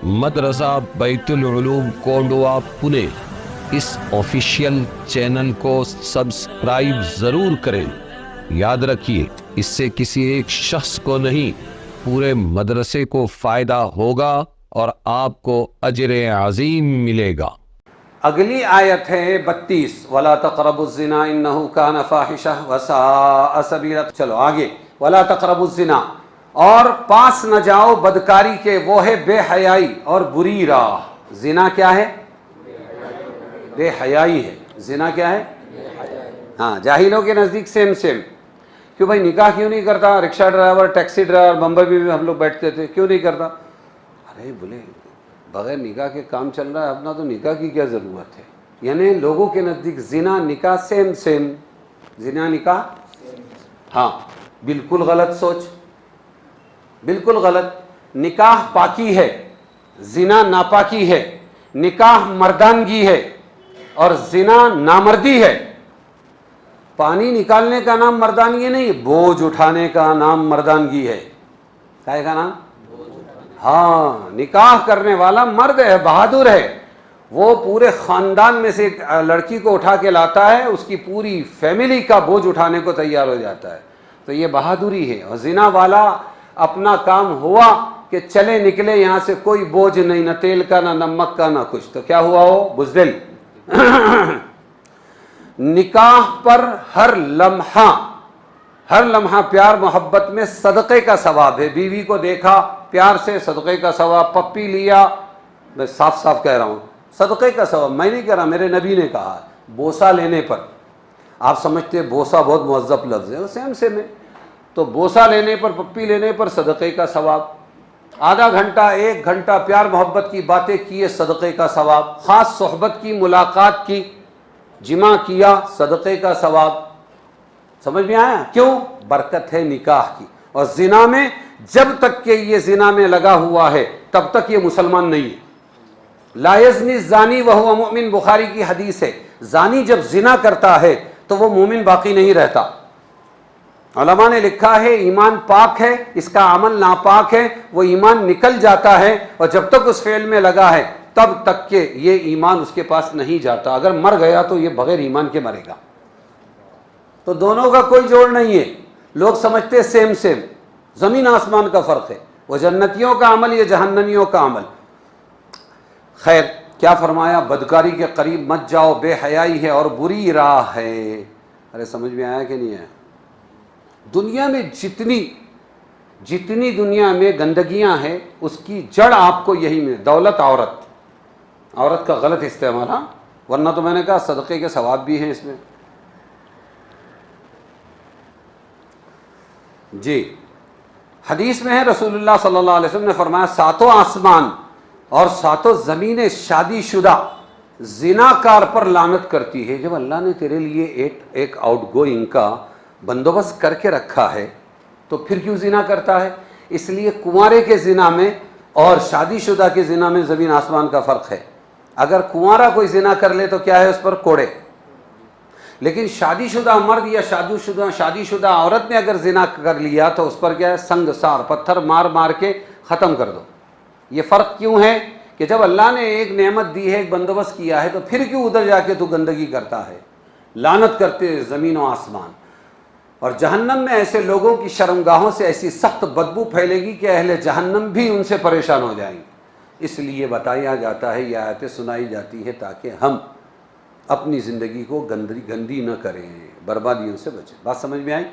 مدرسہ بیت العلوم کونڈوا پونے اس official channel کو سبسکرائب ضرور کریں۔ یاد رکھیے، اس سے کسی ایک شخص کو نہیں، پورے مدرسے کو فائدہ ہوگا اور آپ کو اجر عظیم ملے گا۔ اگلی آیت ہے 32، وَلَا تَقْرَبُوا الزِّنَا إِنَّهُ كَانَ فَاحِشَةً وَسَاءَ سَبِيلًا۔ چلو آگے، وَلَا تَقْرَبُوا الزِّنَا، اور پاس نہ جاؤ بدکاری کے، وہ ہے بے حیائی اور بری راہ۔ زنا کیا ہے؟ بے حیائی ہے۔ زنا کیا ہے؟ ہاں، جاہلوں کے نزدیک سیم سیم۔ کیوں بھائی نکاح کیوں نہیں کرتا؟ رکشہ ڈرائیور، ٹیکسی ڈرائیور، بمبئی میں بھی ہم لوگ بیٹھتے تھے، کیوں نہیں کرتا؟ ارے بولے بغیر نکاح کے کام چل رہا ہے اپنا، تو نکاح کی کیا ضرورت ہے؟ یعنی لوگوں کے نزدیک زنا نکاح سیم سیم، زنا نکاح، ہاں بالکل غلط سوچ، بالکل غلط۔ نکاح پاکی ہے، زنا ناپاکی ہے۔ نکاح مردانگی ہے اور زنا نامردی ہے۔ پانی نکالنے کا نام مردانگی نہیں، بوجھ اٹھانے کا نام مردانگی ہے۔ کیا کا نام؟ ہاں، نکاح کرنے والا مرد ہے، بہادر ہے، وہ پورے خاندان میں سے ایک لڑکی کو اٹھا کے لاتا ہے، اس کی پوری فیملی کا بوجھ اٹھانے کو تیار ہو جاتا ہے، تو یہ بہادری ہے۔ اور زنا والا اپنا کام ہوا کہ چلے نکلے یہاں سے، کوئی بوجھ نہیں، نہ تیل کا نہ نمک کا نہ کچھ، تو کیا ہوا وہ؟ بزدل۔ نکاح پر ہر لمحہ پیار محبت میں صدقے کا ثواب ہے۔ بیوی کو دیکھا پیار سے، صدقے کا ثواب۔ پپی لیا، میں صاف صاف کہہ رہا ہوں، صدقے کا ثواب۔ میں نہیں کہہ رہا، میرے نبی نے کہا ہے۔ بوسہ لینے پر، آپ سمجھتے ہیں بوسہ بہت مہذب لفظ ہے، سیم سیم ہے، تو بوسہ لینے پر، پپی لینے پر صدقے کا ثواب۔ آدھا گھنٹہ، 1 گھنٹہ پیار محبت کی باتیں کیے، صدقے کا ثواب۔ خاص صحبت کی، ملاقات کی، جمع کیا، صدقے کا ثواب۔ سمجھ میں آیا؟ کیوں؟ برکت ہے نکاح کی۔ اور زنا میں جب تک کہ یہ زنا میں لگا ہوا ہے تب تک یہ مسلمان نہیں ہے۔ لا یزنی الزانی وہو مؤمن، بخاری کی حدیث ہے، زانی جب زنا کرتا ہے تو وہ مومن باقی نہیں رہتا۔ علماء نے لکھا ہے ایمان پاک ہے، اس کا عمل ناپاک ہے، وہ ایمان نکل جاتا ہے، اور جب تک اس فعل میں لگا ہے تب تک کہ یہ ایمان اس کے پاس نہیں جاتا۔ اگر مر گیا تو یہ بغیر ایمان کے مرے گا۔ تو دونوں کا کوئی جوڑ نہیں ہے۔ لوگ سمجھتے سیم سیم، زمین آسمان کا فرق ہے، وہ جنتیوں کا عمل، یہ جہنمیوں کا عمل۔ خیر، کیا فرمایا؟ بدکاری کے قریب مت جاؤ، بے حیائی ہے اور بری راہ ہے۔ ارے سمجھ میں آیا کہ نہیں آیا؟ دنیا میں جتنی دنیا میں گندگیاں ہیں، اس کی جڑ آپ کو یہی ملے۔ دولت، عورت کا غلط استعمال، ہاں، ورنہ تو میں نے کہا صدقے کے ثواب بھی ہیں اس میں۔ جی، حدیث میں ہے، رسول اللہ صلی اللہ علیہ وسلم نے فرمایا 7 آسمان اور 7 زمینیں شادی شدہ زنا کار پر لعنت کرتی ہے۔ جب اللہ نے تیرے لیے ایک آؤٹ گوئنگ کا بندوبست کر کے رکھا ہے تو پھر کیوں زنا کرتا ہے؟ اس لیے کنوارے کے زنا میں اور شادی شدہ کے زنا میں زمین آسمان کا فرق ہے۔ اگر کنوارا کوئی زنا کر لے تو کیا ہے؟ اس پر کوڑے۔ لیکن شادی شدہ مرد یا شادی شدہ عورت نے اگر زنا کر لیا تو اس پر کیا ہے؟ سنگ سار، پتھر مار مار کے ختم کر دو۔ یہ فرق کیوں ہے کہ جب اللہ نے ایک نعمت دی ہے، ایک بندوبست کیا ہے، تو پھر کیوں ادھر جا کے تو گندگی کرتا ہے؟ لعنت کرتے زمین و آسمان۔ اور جہنم میں ایسے لوگوں کی شرمگاہوں سے ایسی سخت بدبو پھیلے گی کہ اہل جہنم بھی ان سے پریشان ہو جائیں گے۔ اس لیے بتایا جاتا ہے، یہ آیتیں سنائی جاتی ہے تاکہ ہم اپنی زندگی کو گندی نہ کریں، بربادیوں سے بچیں۔ بات سمجھ میں آئی؟